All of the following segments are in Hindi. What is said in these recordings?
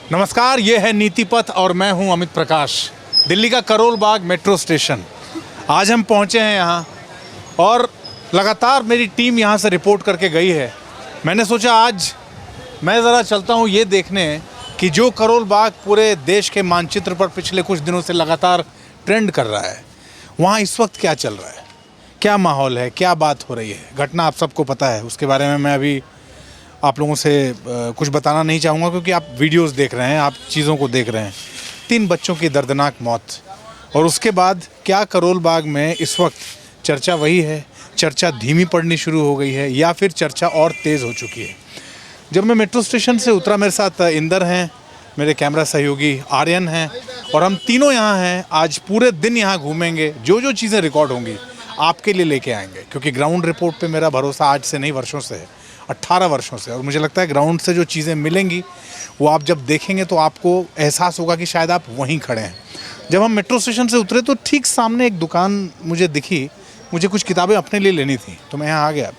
नमस्कार, ये है नीति पथ और मैं हूं अमित प्रकाश। दिल्ली का करोल बाग मेट्रो स्टेशन। आज हम पहुंचे हैं यहाँ और लगातार मेरी टीम यहाँ से रिपोर्ट करके गई है। मैंने सोचा आज मैं ज़रा चलता हूँ ये देखने कि जो करोल बाग पूरे देश के मानचित्र पर पिछले कुछ दिनों से लगातार ट्रेंड कर रहा है, वहाँ इस वक्त क्या चल रहा है, क्या माहौल है, क्या बात हो रही है। घटना आप सबको पता है, उसके बारे में मैं अभी आप लोगों से कुछ बताना नहीं चाहूँगा क्योंकि आप वीडियोस देख रहे हैं, आप चीज़ों को देख रहे हैं। 3 बच्चों की दर्दनाक मौत और उसके बाद क्या करोल बाग में इस वक्त चर्चा वही है, चर्चा धीमी पड़नी शुरू हो गई है या फिर चर्चा और तेज़ हो चुकी है। जब मैं मेट्रो स्टेशन से उतरा, मेरे साथ इंदर हैं, मेरे कैमरा सहयोगी आर्यन हैं और हम तीनों यहाँ हैं। आज पूरे दिन यहाँ घूमेंगे, जो जो चीज़ें रिकॉर्ड होंगी आपके लिए लेके आएंगे क्योंकि ग्राउंड रिपोर्ट पे मेरा भरोसा आज से नहीं, वर्षों से है, 18 वर्षों से। और मुझे लगता है ग्राउंड से जो चीज़ें मिलेंगी वो आप जब देखेंगे तो आपको एहसास होगा कि शायद आप वहीं खड़े हैं। जब हम मेट्रो स्टेशन से उतरे तो ठीक सामने एक दुकान मुझे दिखी। मुझे कुछ किताबें अपने लिए लेनी थी तो मैं यहाँ आ गया।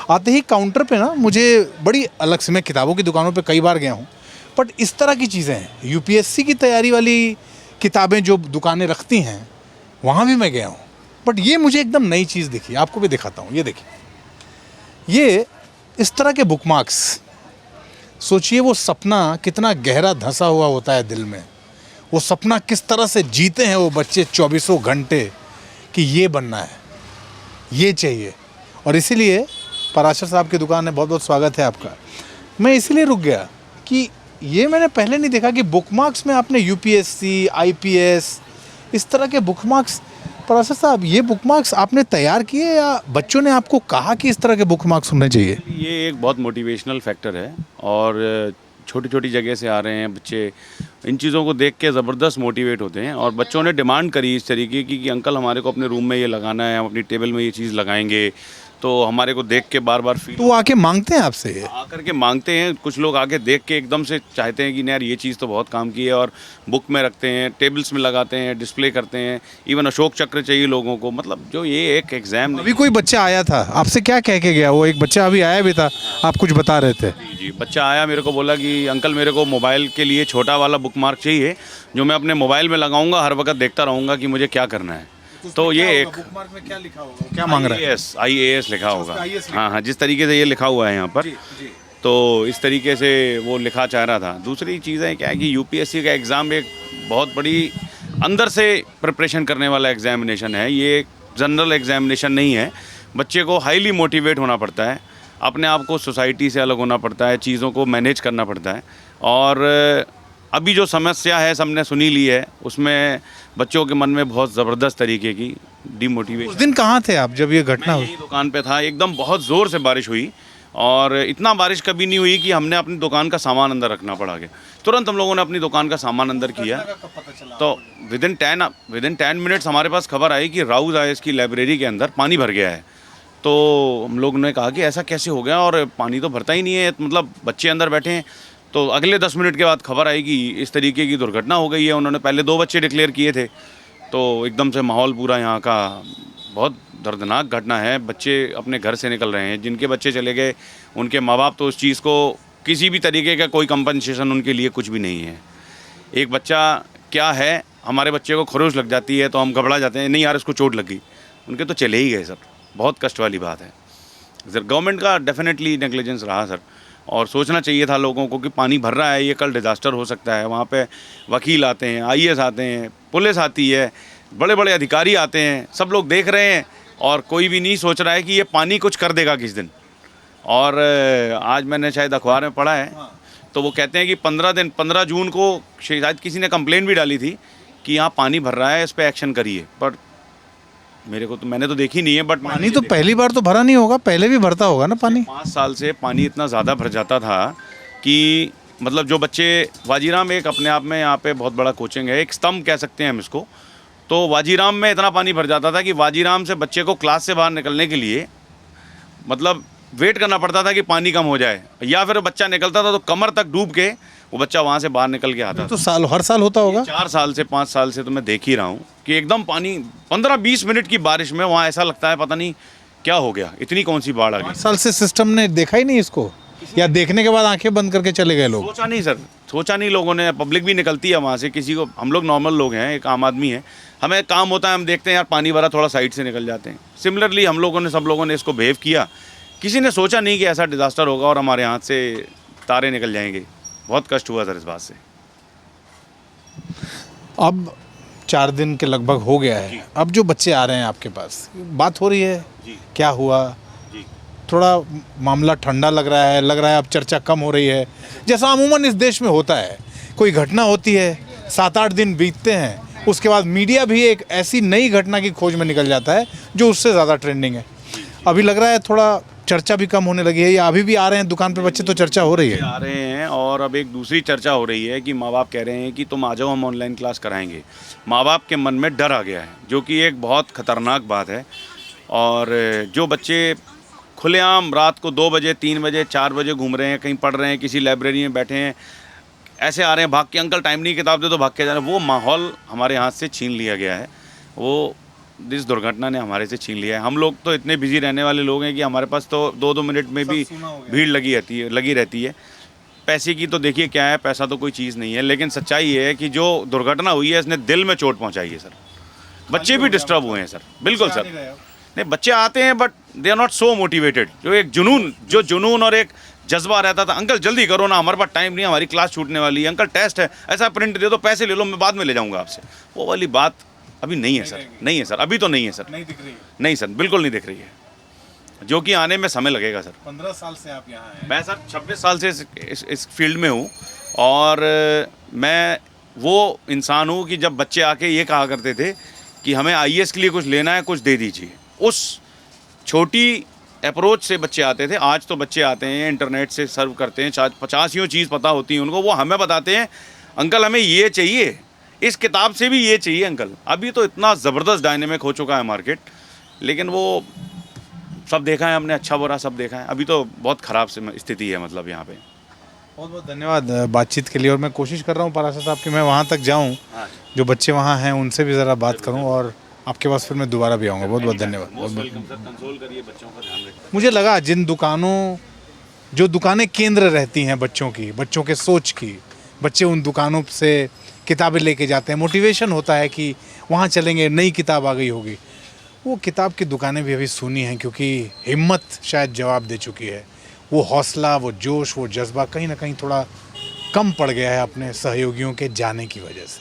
आते ही काउंटर पे ना मुझे बड़ी अलग से, मैं किताबों की दुकानों पे कई बार गया हूँ, बट इस तरह की चीज़ें हैं, यूपीएससी की तैयारी वाली किताबें जो दुकानें रखती हैं वहाँ भी मैं गया हूँ, बट ये मुझे एकदम नई चीज़ दिखी। आपको भी दिखाता हूँ, ये देखिए, ये इस तरह के बुकमार्क्स। सोचिए वो सपना कितना गहरा धंसा हुआ होता है दिल में, वो सपना किस तरह से जीते हैं वो बच्चे 24 घंटे कि ये बनना है, ये चाहिए। और इसीलिए पराशर साहब की दुकान है, बहुत बहुत स्वागत है आपका। मैं इसीलिए रुक गया कि ये मैंने पहले नहीं देखा कि बुकमार्क्स में आपने यूपीएससी, आईपीएस, इस तरह के बुकमार्क्स। पराशर साहब, ये बुकमार्क्स आपने तैयार किए या बच्चों ने आपको कहा कि इस तरह के बुकमार्क्स होने चाहिए? ये एक बहुत मोटिवेशनल फैक्टर है और छोटी छोटी जगह से आ रहे हैं बच्चे, इन चीज़ों को देख के ज़बरदस्त मोटिवेट होते हैं। और बच्चों ने डिमांड करी इस तरीके की कि अंकल हमारे को अपने रूम में ये लगाना है, हम अपनी टेबल में ये चीज़ लगाएंगे। तो हमारे को देख के बार बार फील, तो वो आके मांगते हैं आपसे? आकर के मांगते हैं। कुछ लोग आके देख के एकदम से चाहते हैं कि यार ये चीज़ तो बहुत काम की है, और बुक में रखते हैं, टेबल्स में लगाते हैं, डिस्प्ले करते हैं। इवन अशोक चक्र चाहिए लोगों को। मतलब जो ये एक एग्ज़ाम, अभी कोई बच्चा आया था आपसे, क्या कह के गया? वो एक बच्चा अभी आया भी था, आप कुछ बता रहे थे। जी, बच्चा आया, मेरे को बोला कि अंकल मेरे को मोबाइल के लिए छोटा वाला बुक मार्क चाहिए जो मैं अपने मोबाइल में लगाऊंगा, हर वक्त देखता रहूँगा कि मुझे क्या करना है। तो ये एक बुकमार्क में क्या लिखा होगा, क्या मांग रहा है? IAS लिखा होगा। हाँ, जिस तरीके से ये लिखा हुआ है यहाँ पर, तो इस तरीके से वो लिखा चाह रहा था। दूसरी चीज़ें क्या है कि यूपीएससी का एग्ज़ाम एक बहुत बड़ी अंदर से प्रिपरेशन करने वाला एग्जामिनेशन है। ये एक जनरल एग्जामिनेशन नहीं है। बच्चे को हाईली मोटिवेट होना पड़ता है, अपने आप को सोसाइटी से अलग होना पड़ता है, चीज़ों को मैनेज करना पड़ता है। और अभी जो समस्या है सबने सुनी ली है, उसमें बच्चों के मन में बहुत ज़बरदस्त तरीके की डिमोटिवेशन। उस दिन कहाँ थे आप जब ये घटना हुई? यही दुकान पे था। एकदम बहुत ज़ोर से बारिश हुई और इतना बारिश कभी नहीं हुई कि हमने अपनी दुकान का सामान अंदर रखना पड़ा गया। तुरंत हम लोगों ने अपनी दुकान का सामान अंदर किया। तो विद इन 10 मिनट्स हमारे पास खबर आई कि राउज IAS की लाइब्रेरी के अंदर पानी भर गया है। तो हम लोगों ने कहा कि ऐसा कैसे हो गया, और पानी तो भरता ही नहीं है, मतलब बच्चे अंदर बैठे हैं। तो अगले 10 मिनट के बाद खबर आई कि इस तरीके की दुर्घटना हो गई है। उन्होंने पहले 2 बच्चे डिक्लेयर किए थे। तो एकदम से माहौल पूरा यहाँ का, बहुत दर्दनाक घटना है। बच्चे अपने घर से निकल रहे हैं, जिनके बच्चे चले गए उनके माँ बाप तो उस चीज़ को किसी भी तरीके का कोई कंपनसेशन उनके लिए कुछ भी नहीं है। एक बच्चा क्या है, हमारे बच्चे को खरोच लग जाती है तो हम घबरा जाते हैं, नहीं यार इसको चोट लग गई, उनके तो चले ही गए सर। बहुत कष्ट वाली बात है सर। गवर्नमेंट का डेफिनेटली नेग्लिजेंस रहा सर, और सोचना चाहिए था लोगों को कि पानी भर रहा है, ये कल डिज़ास्टर हो सकता है। वहाँ पे वकील आते हैं, IAS आते हैं, पुलिस आती है, बड़े बड़े अधिकारी आते हैं, सब लोग देख रहे हैं और कोई भी नहीं सोच रहा है कि ये पानी कुछ कर देगा किस दिन। और आज मैंने शायद अखबार में पढ़ा है, तो वो कहते हैं कि 15 जून को शायद किसी ने कंप्लेंट भी डाली थी कि यहाँ पानी भर रहा है, इस पर एक्शन करिए। पर मैंने तो देखी नहीं है। बट पानी तो पहली बार तो भरा नहीं होगा, पहले भी भरता होगा ना पानी? 5 साल से पानी इतना ज़्यादा भर जाता था कि मतलब जो बच्चे, वाजीराम एक अपने आप में यहाँ पे बहुत बड़ा कोचिंग है, एक स्तंभ कह सकते हैं हम इसको। तो वाजीराम में इतना पानी भर जाता था कि वाजीराम से बच्चे को क्लास से बाहर निकलने के लिए मतलब वेट करना पड़ता था कि पानी कम हो जाए, या फिर बच्चा निकलता था तो कमर तक डूब के वो बच्चा वहाँ से बाहर निकल के आता। तो हर साल होता होगा? 4 साल से 5 साल से तो मैं देख ही रहा हूँ कि एकदम पानी 15-20 मिनट की बारिश में वहाँ ऐसा लगता है पता नहीं क्या हो गया, इतनी कौन सी बाढ़ आ गई। 5 साल से सिस्टम ने देखा ही नहीं इसको, या देखने के बाद आंखें बंद करके चले गए लोग? सोचा नहीं सर, सोचा नहीं लोगों ने, पब्लिक भी निकलती है वहाँ से, किसी को, हम लोग नॉर्मल लोग हैं, एक आम आदमी है, हमें काम होता है, हम देखते हैं यार पानी भरा, थोड़ा साइड से निकल जाते हैं। सिमिलरली हम लोगों ने, सब लोगों ने इसको बिहेव किया। किसी ने सोचा नहीं कि ऐसा डिज़ास्टर होगा और हमारे हाथ से तारे निकल जाएंगे। बहुत कष्ट हुआ सर इस बात से। अब 4 दिन के लगभग हो गया है, अब जो बच्चे आ रहे हैं आपके पास, बात हो रही है जी क्या हुआ? जी। थोड़ा मामला ठंडा लग रहा है अब चर्चा कम हो रही है, जैसा अमूमन इस देश में होता है। कोई घटना होती है, 7-8 दिन बीतते हैं, उसके बाद मीडिया भी एक ऐसी नई घटना की खोज में निकल जाता है जो उससे ज़्यादा ट्रेंडिंग है। अभी लग रहा है थोड़ा चर्चा भी कम होने लगी है, या अभी भी आ रहे हैं दुकान पे बच्चे तो चर्चा हो रही है? आ रहे हैं, और अब एक दूसरी चर्चा हो रही है कि माँ बाप कह रहे हैं कि तुम आ जाओ, हम ऑनलाइन क्लास कराएंगे। माँ बाप के मन में डर आ गया है, जो कि एक बहुत ख़तरनाक बात है। और जो बच्चे खुलेआम रात को 2 बजे, 3 बजे, 4 बजे घूम रहे हैं, कहीं पढ़ रहे हैं, किसी लाइब्रेरी में बैठे हैं, ऐसे आ रहे हैं भाग के, अंकल टाइम नहीं, किताब दे दो, भाग के जा रहे हैं, वो माहौल हमारे हाथ से छीन लिया गया है। वो इस दुर्घटना ने हमारे से छीन लिया है। हम लोग तो इतने बिजी रहने वाले लोग हैं कि हमारे पास तो 2-2 मिनट में भी भीड़ लगी रहती है। पैसे की तो देखिए क्या है, पैसा तो कोई चीज़ नहीं है, लेकिन सच्चाई ये है कि जो दुर्घटना हुई है इसने दिल में चोट पहुंचाई है सर। बच्चे भी डिस्टर्ब हुए हैं सर, बिल्कुल सर। नहीं, बच्चे आते हैं but they are not so motivated. जो जुनून और एक जज्बा रहता था, अंकल जल्दी करो ना, हमारे पास टाइम नहीं है, हमारी क्लास छूटने वाली है, अंकल टेस्ट है, ऐसा प्रिंट दे दो, पैसे ले लो, मैं बाद में ले जाऊंगा आपसे, वो वाली बात अभी नहीं है सर। नहीं है सर, अभी तो नहीं है सर, नहीं दिख रही है। नहीं सर, बिल्कुल नहीं दिख रही है, जो कि आने में समय लगेगा सर। 15 साल से आप यहाँ हैं? मैं सर 26 साल से इस फील्ड में हूँ, और मैं वो इंसान हूँ कि जब बच्चे आके ये कहा करते थे कि हमें IAS के लिए कुछ लेना है, कुछ दे दीजिए, उस छोटी अप्रोच से बच्चे आते थे। आज तो बच्चे आते हैं, इंटरनेट से सर्व करते हैं, 50 चीज़ पता होती है उनको, वो हमें बताते हैं अंकल हमें ये चाहिए, इस किताब से भी ये चाहिए अंकल। अभी तो इतना ज़बरदस्त डायनेमिक हो चुका है मार्केट, लेकिन वो सब देखा है हमने, अच्छा बुरा सब देखा है। अभी तो बहुत ख़राब स्थिति है मतलब यहाँ पे। बहुत बहुत धन्यवाद बातचीत के लिए, और मैं कोशिश कर रहा हूँ पाराशर साहब कि मैं वहाँ तक जाऊँ, जो बच्चे वहाँ हैं उनसे भी ज़रा बात करूँ, और आपके पास फिर मैं दोबारा भी आऊँगा। बहुत बहुत धन्यवाद। कंसोल करिए बच्चों का, ध्यान रखिए। मुझे लगा जो दुकानें केंद्र रहती हैं बच्चों की, बच्चों के सोच की, बच्चे उन दुकानों से किताबें लेके जाते हैं, मोटिवेशन होता है कि वहाँ चलेंगे, नई किताब आ गई होगी। वो किताब की दुकानें भी अभी सुनी हैं, क्योंकि हिम्मत शायद जवाब दे चुकी है। वो हौसला, वो जोश, वो जज्बा कहीं ना कहीं थोड़ा कम पड़ गया है अपने सहयोगियों के जाने की वजह से।